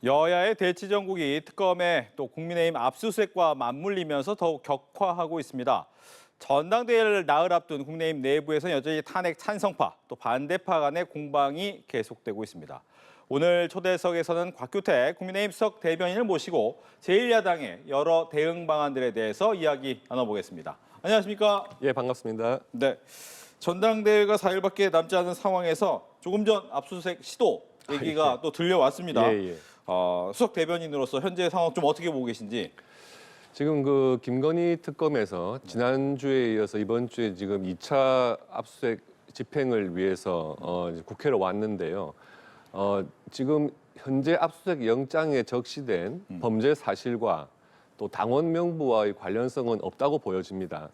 여야의 대치 정국이 특검에 또 국민의힘 압수수색과 맞물리면서 더욱 격화하고 있습니다. 전당대회를 나흘 앞둔 국민의힘 내부에서 여전히 탄핵 찬성파, 또 반대파 간의 공방이 계속되고 있습니다. 오늘 초대석에서는 곽규택 국민의힘 수석 대변인을 모시고 제1야당의 여러 대응 방안들에 대해서 이야기 나눠보겠습니다. 안녕하십니까? 예, 반갑습니다. 네. 전당대회가 4일밖에 남지 않은 상황에서 조금 전 압수수색 시도 얘기가 또 들려왔습니다. 예. 수석 대변인으로서 현재 상황 좀 어떻게 보고 계신지. 지금 그 김건희 특검에서 지난주에 이어서 이번 주에 지금 2차 압수수색 집행을 위해서 이제 국회로 왔는데요. 지금 현재 압수수색 영장에 적시된 범죄 사실과 또 당원 명부와의 관련성은 없다고 보여집니다.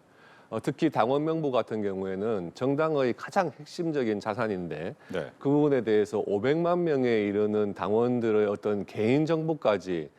특히 당원 명부 같은 경우에는 정당의 가장 핵심적인 자산인데 네. 그 부분에 대해서 500만 명에 이르는 당원들의 어떤 개인 정보까지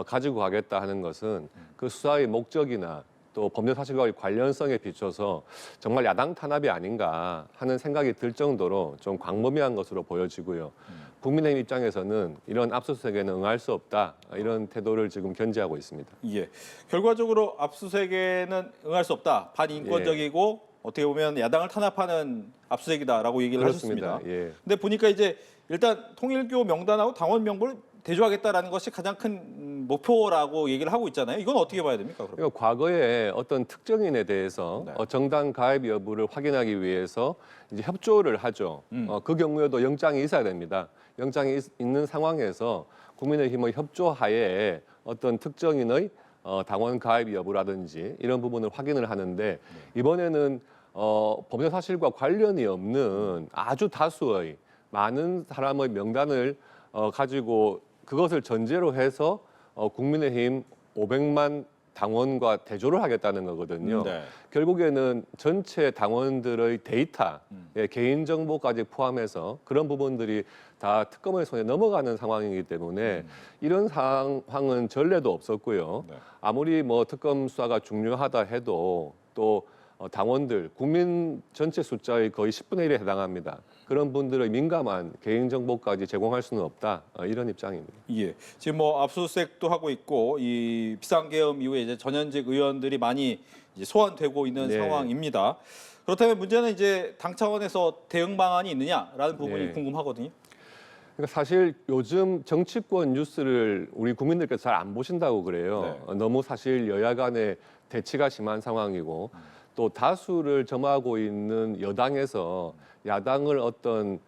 가지고 가겠다 하는 것은 그 수사의 목적이나 또 범죄 사실과의 관련성에 비춰서 정말 야당 탄압이 아닌가 하는 생각이 들 정도로 좀 광범위한 것으로 보여지고요. 국민의힘 입장에서는 이런 압수수색에는 응할 수 없다 이런 태도를 지금 견지하고 있습니다. 예. 결과적으로 압수수색에는 응할 수 없다. 반인권적이고 어떻게 보면 야당을 탄압하는 압수수색이다라고 얘기를 그렇습니다. 하셨습니다. 예. 근데 보니까 이제 일단 통일교 명단하고 당원 명부를 대조하겠다라는 것이 가장 큰 목표라고 얘기를 하고 있잖아요. 이건 어떻게 봐야 됩니까? 그럼? 그러니까 과거에 어떤 특정인에 대해서 네. 정당 가입 여부를 확인하기 위해서 이제 협조를 하죠. 그 경우에도 영장이 있어야 됩니다. 영장이 있는 상황에서 국민의힘의 협조하에 어떤 특정인의 당원 가입 여부라든지 이런 부분을 확인을 하는데 이번에는 범죄 사실과 관련이 없는 아주 다수의 많은 사람의 명단을 가지고 그것을 전제로 해서 국민의힘 500만 당원과 대조를 하겠다는 거거든요. 네. 결국에는 전체 당원들의 데이터, 개인 정보까지 포함해서 그런 부분들이 다 특검의 손에 넘어가는 상황이기 때문에 이런 상황은 전례도 없었고요. 네. 아무리 뭐 특검 수사가 중요하다 해도 또 당원들, 국민 전체 숫자의 거의 10분의 1에 해당합니다. 그런 분들의 민감한 개인 정보까지 제공할 수는 없다. 이런 입장입니다. 예. 지금 뭐 압수수색도 하고 있고 이 비상계엄 이후에 이제 전현직 의원들이 많이 이제 소환되고 있는 네. 상황입니다. 그렇다면 문제는 이제 당 차원에서 대응 방안이 있느냐라는 부분이 네. 궁금하거든요. 그러니까 사실 요즘 정치권 뉴스를 우리 국민들께서 잘 안 보신다고 그래요. 네. 너무 사실 여야 간의 대치가 심한 상황이고 또 다수를 점하고 있는 여당에서 야당을 어떤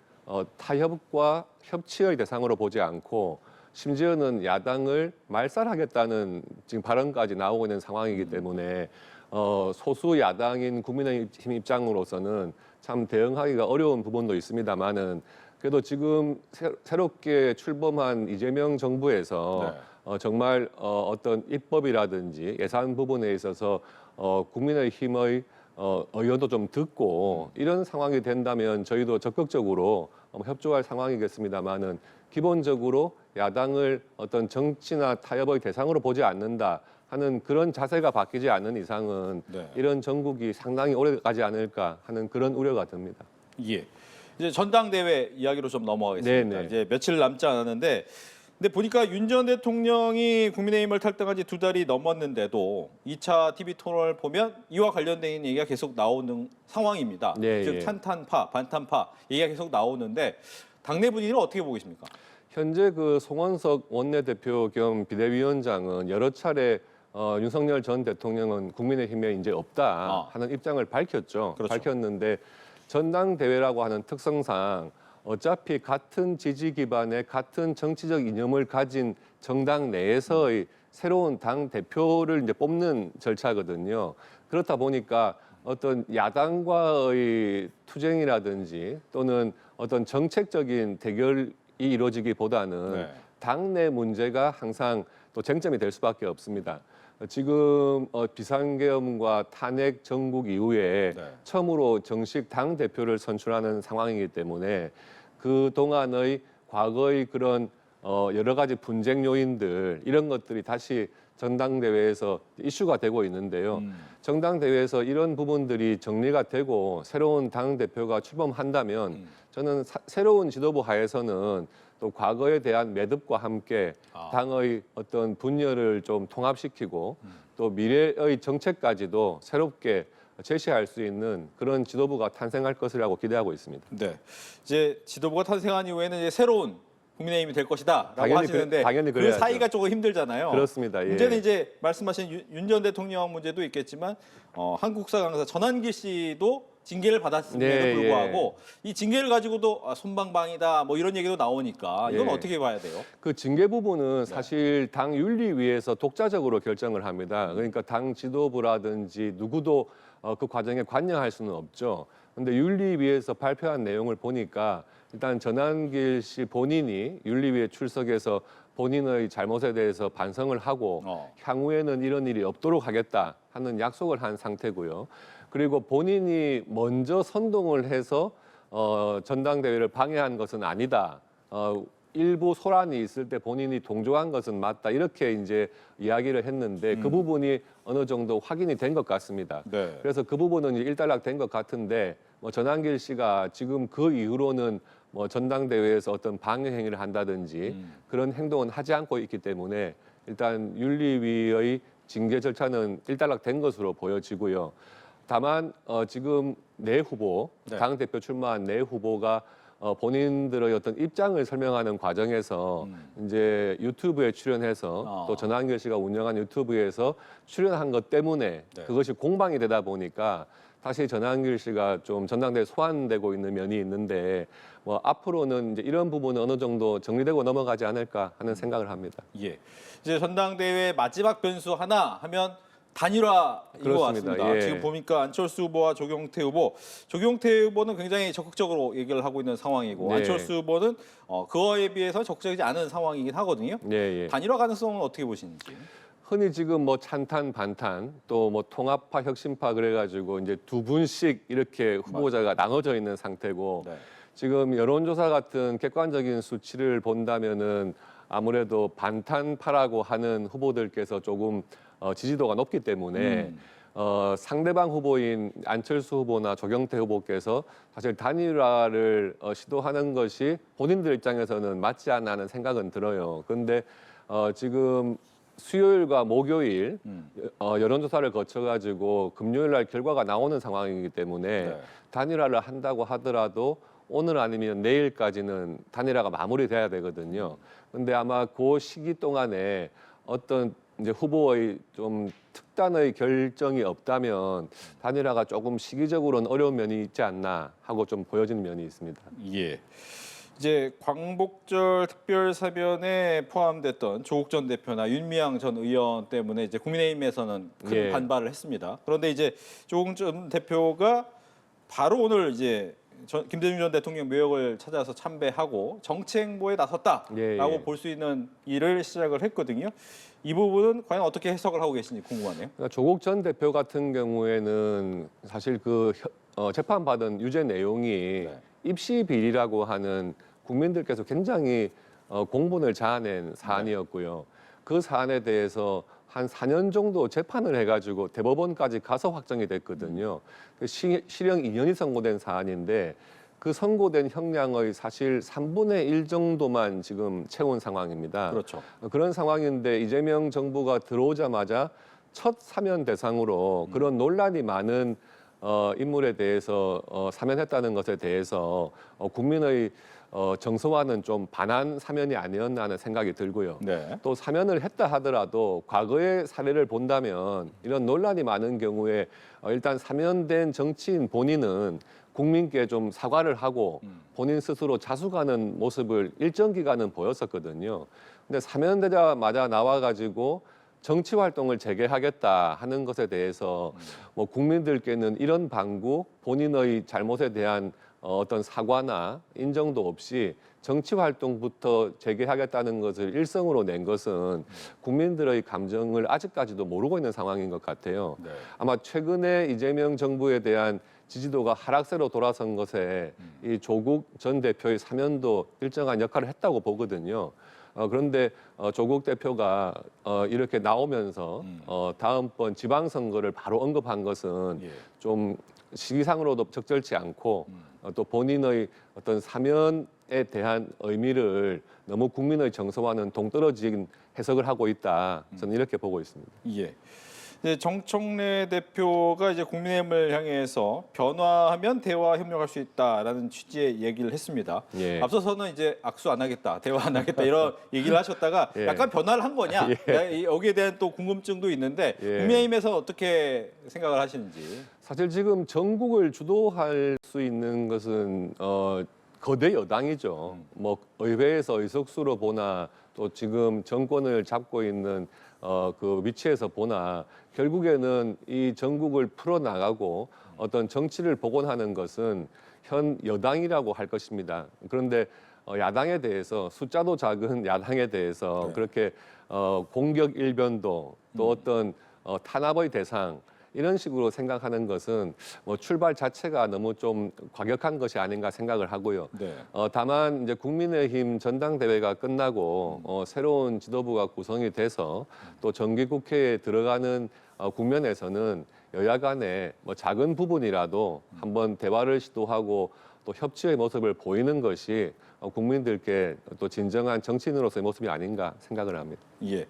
타협과 협치의 대상으로 보지 않고 심지어는 야당을 말살하겠다는 지금 발언까지 나오고 있는 상황이기 때문에 소수 야당인 국민의힘 입장으로서는 참 대응하기가 어려운 부분도 있습니다만은 그래도 지금 새롭게 출범한 이재명 정부에서 정말 어떤 입법이라든지 예산 부분에 있어서 국민의힘의 의견도 좀 듣고 이런 상황이 된다면 저희도 적극적으로 협조할 상황이겠습니다만은 기본적으로 야당을 어떤 정치나 타협의 대상으로 보지 않는다 하는 그런 자세가 바뀌지 않는 이상은 네. 이런 정국이 상당히 오래 가지 않을까 하는 그런 우려가 듭니다. 예. 이제 전당대회 이야기로 좀 넘어가겠습니다. 네네. 이제 며칠 남지 않았는데, 근데 보니까 윤 전 대통령이 국민의힘을 탈당한 지 2달이 넘었는데도 2차 TV 토론을 보면 이와 관련된 얘기가 계속 나오는 상황입니다. 네, 즉 예. 찬탄파, 반탄파 얘기가 계속 나오는데 당내 분위기를 어떻게 보고 계십니까? 현재 그 송원석 원내대표 겸 비대위원장은 여러 차례 윤석열 전 대통령은 국민의힘에 이제 없다 하는 입장을 밝혔죠. 그렇죠. 밝혔는데 전당대회라고 하는 특성상 어차피 같은 지지 기반의 같은 정치적 이념을 가진 정당 내에서의 새로운 당 대표를 이제 뽑는 절차거든요. 그렇다 보니까 어떤 야당과의 투쟁이라든지 또는 어떤 정책적인 대결이 이루어지기보다는 네. 당내 문제가 항상 또 쟁점이 될 수밖에 없습니다. 지금 비상계엄과 탄핵 정국 이후에 네. 처음으로 정식 당 대표를 선출하는 상황이기 때문에 그 동안의 과거의 그런 여러 가지 분쟁 요인들 이런 것들이 다시 전당대회에서 이슈가 되고 있는데요. 전당대회에서 이런 부분들이 정리가 되고 새로운 당대표가 출범한다면 저는 새로운 지도부 하에서는 또 과거에 대한 매듭과 함께 당의 어떤 분열을 좀 통합시키고 또 미래의 정책까지도 새롭게 제시할 수 있는 그런 지도부가 탄생할 것이라고 기대하고 있습니다. 네. 이제 지도부가 탄생한 이후에는 이제 새로운 국민의힘이 될 것이다라고 당연히 하시는데 당연히 그 그래야죠. 사이가 조금 힘들잖아요. 그렇습니다. 예. 문제는 이제 말씀하신 윤 전 대통령 문제도 있겠지만 한국사 강사 전한길 씨도 징계를 받았음에도 네, 불구하고 이 징계를 가지고도 손방망이다 뭐 이런 얘기도 나오니까 이건 예. 어떻게 봐야 돼요? 그 징계 부분은 사실 당 윤리위에서 독자적으로 결정을 합니다. 그러니까 당 지도부라든지 누구도 그 과정에 관여할 수는 없죠. 근데 윤리위에서 발표한 내용을 보니까 일단 전한길 씨 본인이 윤리위에 출석해서 본인의 잘못에 대해서 반성을 하고 향후에는 이런 일이 없도록 하겠다 하는 약속을 한 상태고요. 그리고 본인이 먼저 선동을 해서 전당대회를 방해한 것은 아니다. 일부 소란이 있을 때 본인이 동조한 것은 맞다. 이렇게 이제 이야기를 했는데 그 부분이 어느 정도 확인이 된 것 같습니다. 네. 그래서 그 부분은 일단락된 것 같은데 뭐 전한길 씨가 지금 그 이후로는 뭐 전당대회에서 어떤 방해 행위를 한다든지 그런 행동은 하지 않고 있기 때문에 일단 윤리위의 징계 절차는 일단락된 것으로 보여지고요. 다만 지금 네 후보, 네. 당 대표 출마한 네 후보가 본인들의 어떤 입장을 설명하는 과정에서 이제 유튜브에 출연해서 또 전한길 씨가 운영한 유튜브에서 출연한 것 때문에 네. 그것이 공방이 되다 보니까 사실 전한길 씨가 좀 전당대회 소환되고 있는 면이 있는데 뭐 앞으로는 이제 이런 부분은 어느 정도 정리되고 넘어가지 않을까 하는 생각을 합니다. 예. 이제 전당대회 마지막 변수 하나 하면 단일화인 것 그렇습니다. 같습니다. 예. 지금 보니까 안철수 후보와 조경태 후보는 굉장히 적극적으로 얘기를 하고 있는 상황이고 네. 안철수 후보는 그거에 비해서 적극적이지 않은 상황이긴 하거든요. 예, 예. 단일화 가능성은 어떻게 보시는지? 흔히 지금 뭐 찬탄, 반탄, 또 뭐 통합파, 혁신파 그래가지고 이제 두 분씩 이렇게 후보자가 나눠져 있는 상태고 네. 지금 여론조사 같은 객관적인 수치를 본다면은 아무래도 반탄파라고 하는 후보들께서 조금 지지도가 높기 때문에 상대방 후보인 안철수 후보나 조경태 후보께서 사실 단일화를 시도하는 것이 본인들 입장에서는 맞지 않나 하는 생각은 들어요. 그런데 지금 수요일과 목요일 여론조사를 거쳐가지고 금요일 날 결과가 나오는 상황이기 때문에 네. 단일화를 한다고 하더라도 오늘 아니면 내일까지는 단일화가 마무리돼야 되거든요. 근데 아마 그 시기 동안에 어떤 이제 후보의 좀 특단의 결정이 없다면 단일화가 조금 시기적으로는 어려운 면이 있지 않나 하고 좀 보여지는 면이 있습니다. 예. 이제 광복절 특별 사변에 포함됐던 조국 전 대표나 윤미향 전 의원 때문에 이제 국민의힘에서는 큰 예. 반발을 했습니다. 그런데 이제 조국 전 대표가 바로 오늘 이제 김대중 전 대통령 묘역을 찾아서 참배하고 정치 행보에 나섰다라고 예, 예. 볼 수 있는 일을 시작을 했거든요. 이 부분은 과연 어떻게 해석을 하고 계신지 궁금하네요. 그러니까 조국 전 대표 같은 경우에는 사실 그 재판받은 유죄 내용이 네. 입시 비리라고 하는 국민들께서 굉장히 공분을 자아낸 사안이었고요. 그 사안에 대해서 한 4년 정도 재판을 해가지고 대법원까지 가서 확정이 됐거든요. 실형 2년이 선고된 사안인데 그 선고된 형량의 사실 3분의 1 정도만 지금 채운 상황입니다. 그렇죠. 그런 상황인데 이재명 정부가 들어오자마자 첫 사면 대상으로 그런 논란이 많은 인물에 대해서 사면했다는 것에 대해서 국민의 정서와는 좀 반한 사면이 아니었나 하는 생각이 들고요. 네. 또 사면을 했다 하더라도 과거의 사례를 본다면 이런 논란이 많은 경우에 일단 사면된 정치인 본인은 국민께 좀 사과를 하고 본인 스스로 자숙하는 모습을 일정 기간은 보였었거든요. 근데 사면되자마자 나와가지고 정치 활동을 재개하겠다 하는 것에 대해서 뭐 국민들께는 이런 방구, 본인의 잘못에 대한 어떤 사과나 인정도 없이 정치 활동부터 재개하겠다는 것을 일성으로 낸 것은 국민들의 감정을 아직까지도 모르고 있는 상황인 것 같아요. 네. 아마 최근에 이재명 정부에 대한 지지도가 하락세로 돌아선 것에 이 조국 전 대표의 사면도 일정한 역할을 했다고 보거든요. 그런데 조국 대표가 이렇게 나오면서 다음번 지방선거를 바로 언급한 것은 예. 좀 시기상으로도 적절치 않고 또 본인의 어떤 사면에 대한 의미를 너무 국민의 정서와는 동떨어진 해석을 하고 있다. 저는 이렇게 보고 있습니다. 예. 이제 정청래 대표가 이제 국민의힘을 향해서 변화하면 대화 협력할 수 있다라는 취지의 얘기를 했습니다. 예. 앞서서는 이제 악수 안 하겠다, 대화 안 하겠다 이런 얘기를 하셨다가 예. 약간 변화를 한 거냐? 예. 여기에 대한 또 궁금증도 있는데 예. 국민의힘에서 어떻게 생각을 하시는지. 사실 지금 전국을 주도할 수 있는 것은 거대 여당이죠. 뭐 의회에서 의석수로 보나 또 지금 정권을 잡고 있는 그 위치에서 보나 결국에는 이 전국을 풀어 나가고 어떤 정치를 복원하는 것은 현 여당이라고 할 것입니다. 그런데 야당에 대해서 숫자도 작은 야당에 대해서 네. 그렇게 공격 일변도 또 어떤 탄압의 대상 이런 식으로 생각하는 것은 뭐 출발 자체가 너무 좀 과격한 것이 아닌가 생각을 하고요. 네. 다만 이제 국민의힘 전당대회가 끝나고 새로운 지도부가 구성이 돼서 또 정기국회에 들어가는 국면에서는 여야 간에 뭐 작은 부분이라도 한번 대화를 시도하고 또 협치의 모습을 보이는 것이 국민들께 또 진정한 정치인으로서의 모습이 아닌가 생각을 합니다. 예.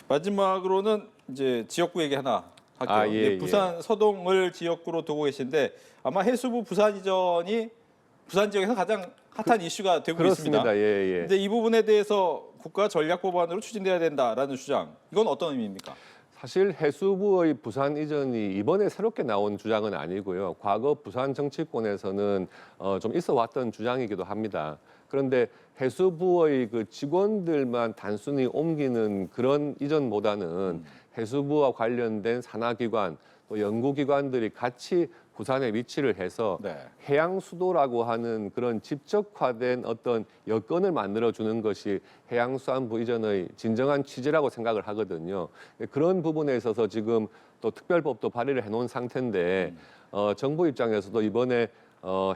마지막으로는 이제 지역구 얘기 하나 할게요. 아, 예, 이제 부산 서동을 지역구로 두고 계신데 아마 해수부 부산 이전이 부산 지역에서 가장 핫한 이슈가 되고 있습니다. 그렇습니다. 예, 예. 근데 이 부분에 대해서 국가 전략 법안으로 추진돼야 된다라는 주장. 이건 어떤 의미입니까? 사실 해수부의 부산 이전이 이번에 새롭게 나온 주장은 아니고요. 과거 부산 정치권에서는 좀 있어 왔던 주장이기도 합니다. 그런데 해수부의 그 직원들만 단순히 옮기는 그런 이전보다는 해수부와 관련된 산하기관 또 연구기관들이 같이 부산에 위치를 해서 네. 해양 수도라고 하는 그런 집적화된 어떤 여건을 만들어 주는 것이 해양수산부 이전의 진정한 취지라고 생각을 하거든요. 그런 부분에 있어서 지금 또 특별법도 발의를 해놓은 상태인데 정부 입장에서도 이번에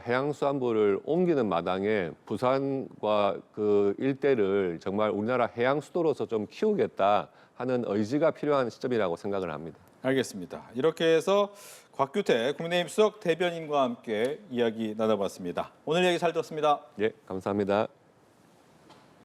해양수산부를 옮기는 마당에 부산과 그 일대를 정말 우리나라 해양 수도로서 좀 키우겠다 하는 의지가 필요한 시점이라고 생각을 합니다. 알겠습니다. 이렇게 해서 곽규태 국민의힘 수석 대변인과 함께 이야기 나눠봤습니다. 오늘 얘기 잘 들었습니다. 예, 감사합니다.